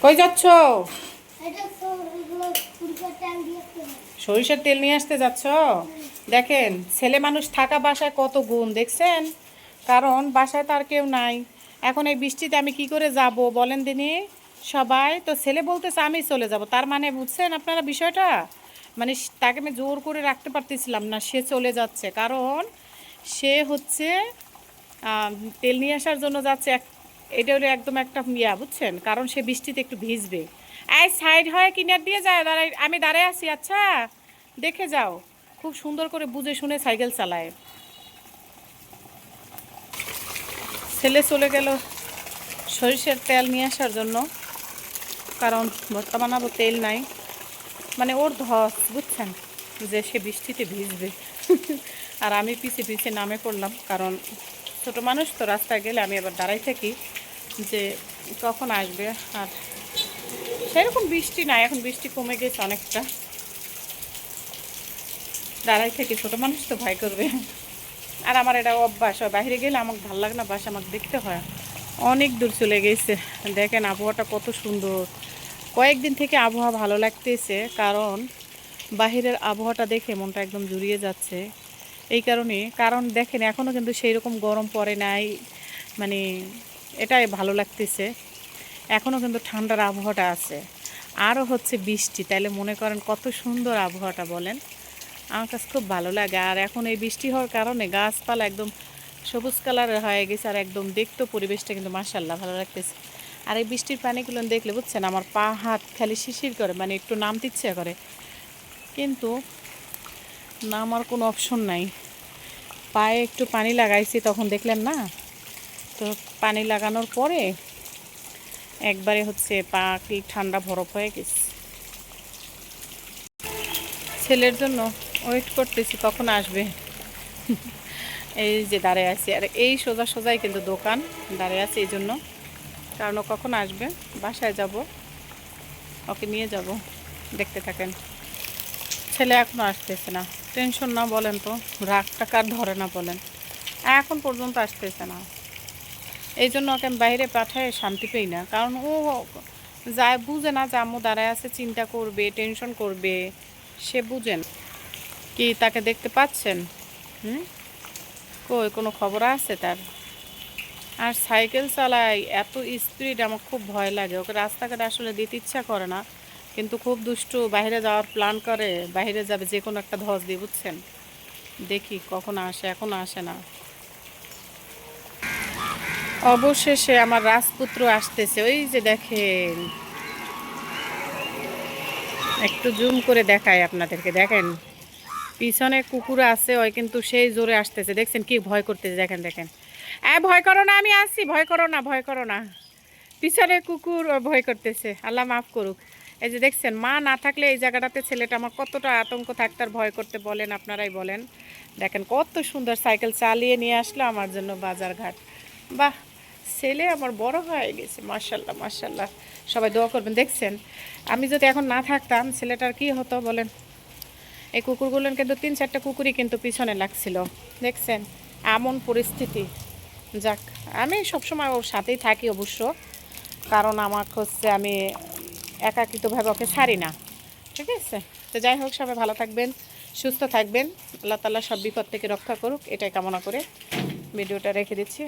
কই যাচ্ছ? সরিষার তেল নিয়ে আসতে যাচ্ছ? দেখেন, ছেলে মানুষ থাকা বাসায় কত গুণ দেখছেন। কারণ বাসায় তার কেউ নাই। এখন এই বৃষ্টিতে আমি কি করে যাব বলেন দিনি। সবাই তো ছেলে বলতেছে আমি চলে যাব, তার মানে বুঝছেন আপনারা বিষয়টা। মানে তাকে আমি জোর করে রাখতে পারতেছিলাম না, সে চলে যাচ্ছে। কারণ সে হচ্ছে তেল নিয়ে আসার জন্য যাচ্ছে। এটা হলো একদম একটা বুঝছেন, কারণ সে বৃষ্টিতে একটু ভিজবে। এই সাইড হয় কিনার দিয়ে যায়, দাঁড়াই আমি দাঁড়ায় আছি। আচ্ছা দেখে যাও, খুব সুন্দর করে বুঝে শুনে সাইকেল চালায়। ছেলে চলে গেল সরিষার তেল নিয়ে আসার জন্য, কারণ বর্তমানে আবার তেল নাই। মানে ওর ধস বুঝছেন, যে সে বৃষ্টিতে ভিজবে। আর আমি পিছিয়ে পিছিয়ে নামে পড়লাম, কারণ ছোট মানুষ তো, রাস্তায় গেলে আমি আবার দাঁড়াই থাকি যে কখন আসবে। আর সেরকম বৃষ্টি নাই, এখন বৃষ্টি কমে গেছে অনেকটা। দাঁড়াই থাকি, ছোট মানুষ তো ভয় করবে। আর আমার এটা অভ্যাস হয়, বাইরে গেলে আমাকে ভালো লাগে না, বাস আমাকে দেখতে হয়। অনেক দূর চলে গেছে। দেখেন আবহাওয়াটা কত সুন্দর। কয়েকদিন থেকে আবহাওয়া ভালো লাগতেছে, কারণ বাহিরের আবহাওয়াটা দেখে মনটা একদম জুড়িয়ে যাচ্ছে। এই কারণ দেখেন এখনও কিন্তু সেই রকম গরম পড়ে নাই। মানে এটাই ভালো লাগতেছে। এখনও কিন্তু ঠান্ডার আবহাওয়াটা আছে, আরও হচ্ছে বৃষ্টি। তাইলে মনে করেন কত সুন্দর আবহাওয়াটা বলেন। আমার কাছে খুব ভালো লাগে। আর এখন এই বৃষ্টি হওয়ার কারণে গাছপালা একদম সবুজ কালারের হয়ে গেছে, আর একদম দেখতে পরিবেশটা কিন্তু মাশাআল্লাহ ভালো লাগতেছে। আর এই বৃষ্টির পানিগুলো দেখলে বুঝছেন, আমার পা হাত খালি শিশির করে, মানে একটু নামতে ইচ্ছে করে, কিন্তু নামার কোনো অপশন নাই। পায়ে একটু পানি লাগাইছি, তখন দেখলেন না? তো পানি লাগানোর পরে একবারে হচ্ছে পা কি ঠান্ডা বরফ হয়ে গেছে। ছেলের জন্য ওয়েট করতেছি কখন আসবে। এই যে দাঁড়িয়ে আছি, আর এই সোজা সোজাই কিন্তু দোকান, দাঁড়িয়ে আছে এই জন্য। কারণ ও কখন আসবে, বাসায় যাব, ওকে নিয়ে যাব। দেখতে থাকেন। ছেলে এখনও আসতেছে না, টেনশন না বলেন তো, রাগটা কার ধরে না বলেন। এখন পর্যন্ত আসতেছে না, এই জন্য ওকে আমি বাইরে পাঠায় শান্তি পেই না। কারণ ও যায় বুঝে না যে আম্মু দাঁড়ায় আছে, চিন্তা করবে, টেনশন করবে। সে বুঝেন কি তাকে দেখতে পাচ্ছেন? হুম, কই কোনো খবর আছে তার? আর সাইকেল চালায় এত স্পিড, আমার খুব ভয় লাগে। ওকে রাস্তাঘাটে আসলে দিতে ইচ্ছা করে না, কিন্তু খুব দুষ্টু। বাইরে যাওয়ার প্ল্যান করে, বাইরে যাবে যে কোনো একটা ধস দিয়ে, বুঝছেন। দেখি কখন আসে, এখনও আসে না। অবশেষে আমার রাজপুত্র আসতেছে, ওই যে দেখেন। একটু জুম করে দেখায় আপনাদেরকে, দেখেন পিছনে কুকুর আছে, ওই কিন্তু সেই জোরে আসতেছে। দেখছেন কি ভয় করতেছে, দেখেন দেখেন। ভয় করো না, আমি আসছি, ভয় করো না, ভয় করো না। পিছনে কুকুর, ও ভয় করতেছে, আল্লাহ মাফ করুক। এই যে দেখছেন, মা না থাকলে এই জায়গাটাতে ছেলেটা আমার কতটা আতঙ্ক থাকতে আর ভয় করতে বলেন, আপনারাই বলেন। দেখেন কত সুন্দর সাইকেল চালিয়ে নিয়ে আসলো আমার জন্য বাজারঘাট। বাহ, ছেলে আমার বড় হয়ে গেছে, মাশাল্লাহ মাশাল্লাহ। সবাই দোয়া করবেন। দেখছেন, আমি যদি এখন না থাকতাম ছেলেটার কি হতো বলেন। এই কুকুরগুলোর কিন্তু 3-4টা কুকুরই কিন্তু পিছনে লাগছিল, দেখছেন এমন পরিস্থিতি। যাক, আমি সবসময় ওর সাথেই থাকি অবশ্য, কারণ আমার হচ্ছে আমি একাকিতভাবে ওকে ছাড়ি না। ঠিক আছে, তো যাই হোক, সবাই ভালো থাকবেন, সুস্থ থাকবেন। আল্লাহ তাআলা সব বিপদ থেকে রক্ষা করুক, এটাই কামনা করে ভিডিওটা রেখে দিচ্ছি।